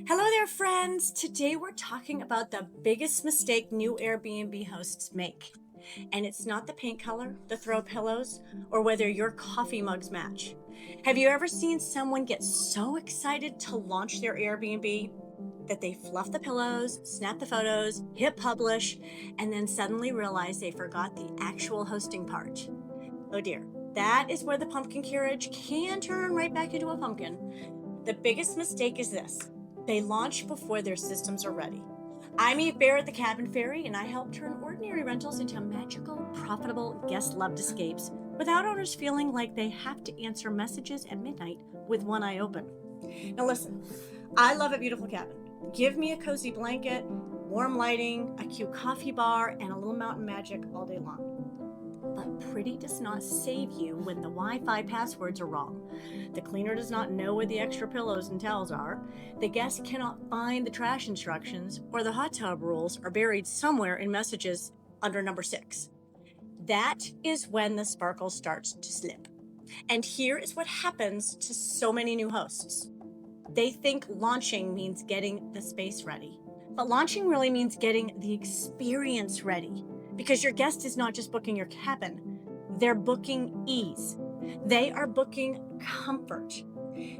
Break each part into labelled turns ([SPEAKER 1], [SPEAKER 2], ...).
[SPEAKER 1] Hello there, friends. Today we're talking about the biggest mistake new Airbnb hosts make. And it's not the paint color, the throw pillows, or whether your coffee mugs match. Have you ever seen someone get so excited to launch their Airbnb that they fluff the pillows, snap the photos, hit publish, and then suddenly realize they forgot the actual hosting part? Oh dear, that is where the pumpkin carriage can turn right back into a pumpkin. The biggest mistake is this: they launch before their systems are ready. I'm Eve Bear at the Cabin Ferry, and I help turn ordinary rentals into magical, profitable, guest loved escapes without owners feeling like they have to answer messages at midnight with one eye open. Now, listen, I love a beautiful cabin. Give me a cozy blanket, warm lighting, a cute coffee bar, and a little mountain magic all day long. But pretty does not save you when the Wi-Fi passwords are wrong. The cleaner does not know where the extra pillows and towels are. The guest cannot find the trash instructions, or the hot tub rules are buried somewhere in messages under number 6. That is when the sparkle starts to slip. And here is what happens to so many new hosts. They think launching means getting the space ready. But launching really means getting the experience ready. Because your guest is not just booking your cabin, they're booking ease. They are booking comfort.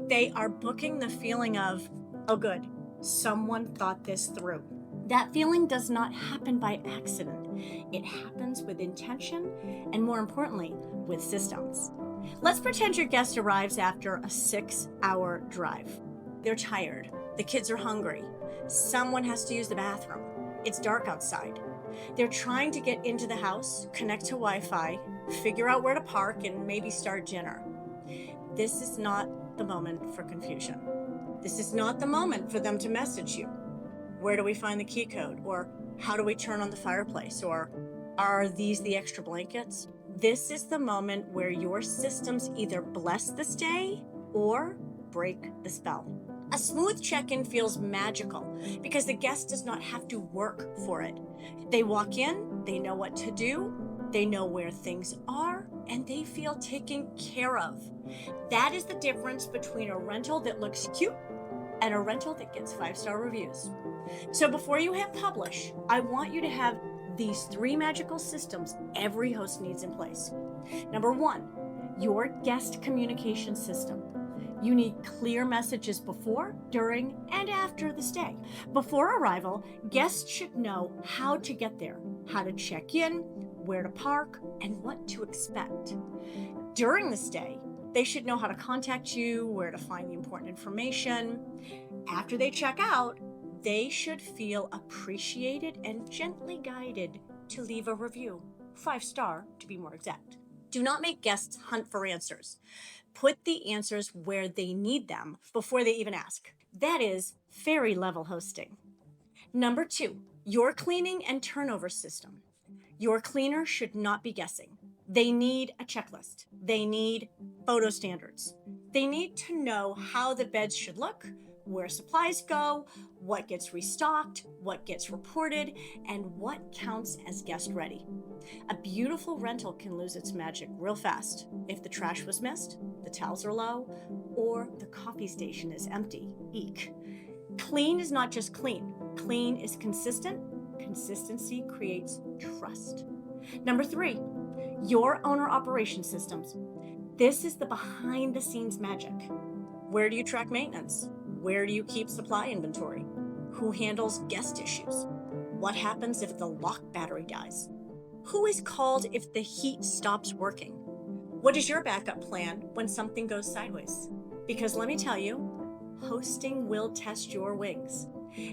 [SPEAKER 1] They are booking the feeling of, oh, good, someone thought this through. That feeling does not happen by accident. It happens with intention and, more importantly, with systems. Let's pretend your guest arrives after a 6-hour drive. They're tired. The kids are hungry. Someone has to use the bathroom. It's dark outside. They're trying to get into the house, connect to Wi-Fi, figure out where to park, and maybe start dinner. This is not the moment for confusion. This is not the moment for them to message you. Where do we find the key code? Or how do we turn on the fireplace? Or are these the extra blankets? This is the moment where your systems either bless the stay or break the spell. A smooth check-in feels magical because the guest does not have to work for it. They walk in, they know what to do, they know where things are, and they feel taken care of. That is the difference between a rental that looks cute and a rental that gets 5-star reviews. So before you hit publish, I want you to have these 3 magical systems every host needs in place. Number 1, your guest communication system. You need clear messages before, during, and after the stay. Before arrival, guests should know how to get there, how to check in, where to park, and what to expect. During the stay, they should know how to contact you, where to find the important information. After they check out, they should feel appreciated and gently guided to leave a review, 5-star to be more exact. Do not make guests hunt for answers. Put the answers where they need them before they even ask. That is fairy level hosting. Number 2, your cleaning and turnover system. Your cleaner should not be guessing. They need a checklist. They need photo standards. They need to know how the beds should look, where supplies go, what gets restocked, what gets reported, and what counts as guest ready. A beautiful rental can lose its magic real fast if the trash was missed, the towels are low, or the coffee station is empty. Eek. Clean is not just clean. Clean is consistent. Consistency creates trust. Number 3, your owner operation systems. This is the behind the scenes magic. Where do you track maintenance? Where do you keep supply inventory? Who handles guest issues? What happens if the lock battery dies? Who is called if the heat stops working? What is your backup plan when something goes sideways? Because let me tell you, hosting will test your wings.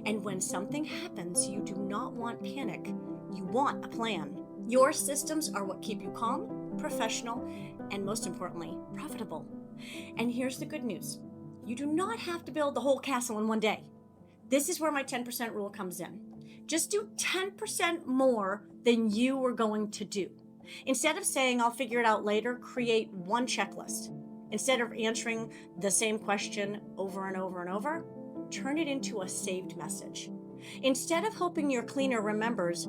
[SPEAKER 1] And when something happens, you do not want panic. You want a plan. Your systems are what keep you calm, professional, and most importantly, profitable. And here's the good news. You do not have to build the whole castle in one day. This is where my 10% rule comes in. Just do 10% more than you were going to do. Instead of saying, I'll figure it out later, create one checklist. Instead of answering the same question over and over and over, turn it into a saved message. Instead of hoping your cleaner remembers,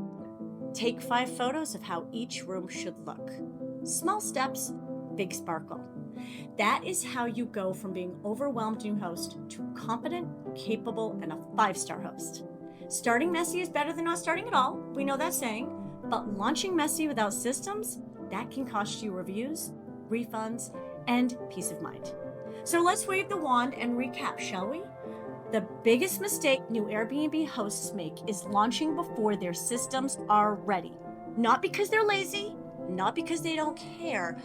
[SPEAKER 1] take 5 photos of how each room should look. Small steps, big sparkle. That is how you go from being overwhelmed new host to competent, capable, and a 5-star host. Starting messy is better than not starting at all. We know that saying. But launching messy without systems, that can cost you reviews, refunds, and peace of mind. So let's wave the wand and recap, shall we? The biggest mistake new Airbnb hosts make is launching before their systems are ready. Not because they're lazy, not because they don't care,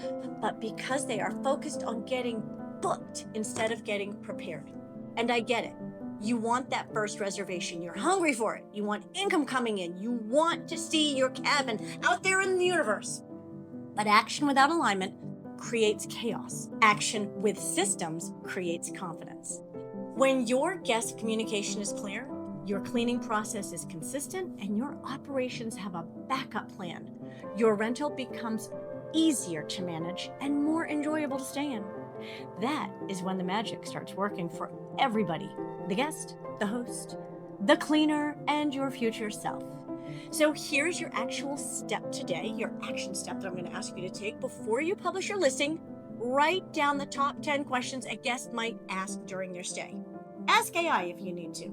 [SPEAKER 1] but because they are focused on getting booked instead of getting prepared. And I get it. You want that first reservation. You're hungry for it. You want income coming in. You want to see your cabin out there in the universe. But action without alignment creates chaos. Action with systems creates confidence. When your guest communication is clear, your cleaning process is consistent, and your operations have a backup plan, your rental becomes easier to manage and more enjoyable to stay in. That is when the magic starts working for everybody: the guest, the host, the cleaner, and your future self. So here's your actual step today, your action step that I'm going to ask you to take before you publish your listing. Write down the top 10 questions a guest might ask during their stay. Ask AI if you need to.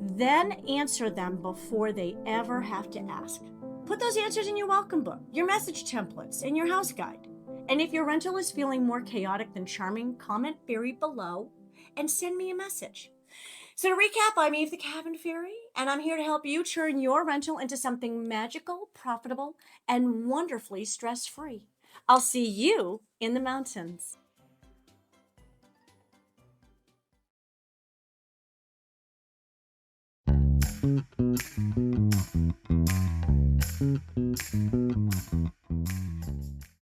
[SPEAKER 1] Then answer them before they ever have to ask. Put those answers in your welcome book, your message templates, and your house guide. And if your rental is feeling more chaotic than charming, comment buried below and send me a message. So to recap, I'm Eve the Cabin Fairy, and I'm here to help you turn your rental into something magical, profitable, and wonderfully stress-free. I'll see you in the mountains.